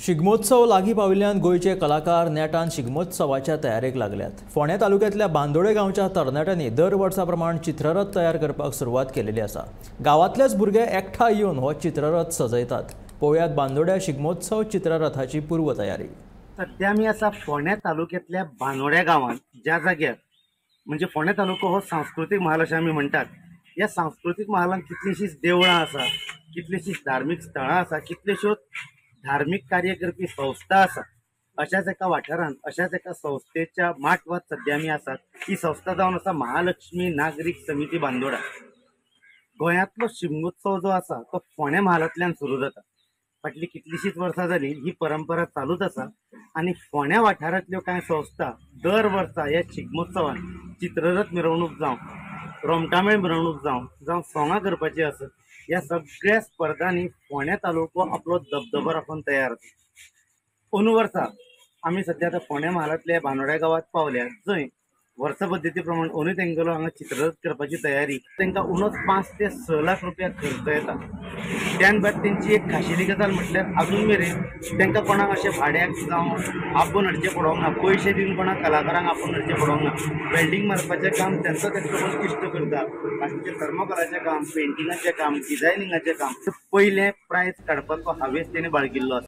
शिगमोत्सव लागीं पाविल्ल्यान गोंयचे कलाकार नेटान शिगमोत्सवाच्या तयारेक लागल्यात। फोंड्या तालुक्यांतल्या बांदोडे गांवच्या तरणाट्यांनी दर वर्सा प्रमाण चित्ररथ तयार करपाक सुरवात केलेली आसा। गांवांतलेच भुरगे एकठांय येवन हो चित्ररथ सजयतात। पळोवयात बांदोड्या शिगमोत्सव चित्ररथाची पूर्व तयारी। सध्या मी असा फोंड्या तालुक्यातल्या बांदोड्या गावात ज्या जाग्यार म्हणजे फोंड्या तालुको हो सांस्कृतिक महाल अशें आमी म्हणटात। या सांस्कृतिक महालांत कितलींशींच देवळां आसा, कितलींशींच धार्मीक स्थळां आसा, कितल्योश्योच धार्मीक कार्य करपी संस्था आसा। अशाच एका वाठारांत अशाच एका संस्थेच्या माटवात सध्या आमी आसात। ही संस्था जावन आसा महालक्ष्मी नागरीक समिती बांदोडा। गोंयांतलो शिगमोत्सव जो आसा तो फोंड्या महालांतल्यान सुरू जाता। फाटली कितलींशींच वर्सां जाली ही परंपरा चालूच आसा आनी फोंड्या वाठारांतल्यो कांय संस्था दर वर्सा ह्या शिगमोत्सवान चित्ररथ मिरवणूक जावं, रोमटामेळ मिरवणूक जावं सोंगां करपाची आसत, ह्या सगळ्या स्पर्धांनी फोंड्या तालुको आपलो दबदबो राखून तयार आसा। अंदू वर्सा आमी सध्या आतां फोंड्या महालांतल्या बांदोड्या गांवांत पावल्यात, जंय वर्सा पद्दती प्रमाण अंदू तेंगेलो हांगा चित्ररथ करपाची तयारी। तांकां उणोच 5 ते 6 लाख रुपया खर्च येता। त्यान भायर तेंची एक खाशेली गजाल म्हटल्यार अजून मेरेन तांकां कोणाक अशें भाड्याक जावं आपूण हाडचें पडोंक ना, पयशे दिवन कोणाक कलाकारांक आपूण हाडचें पडोंक ना। वेल्डिंग मारपाचें काम तेंचो कोण इश्ट करता, बाकीचें थर्मोकॉलाचें काम, पेंटिंगाचें काम, डिझायनिंगाचें काम, पयलें प्रायज काडपाचो हावेस तेणें बाळगिल्लो आसा।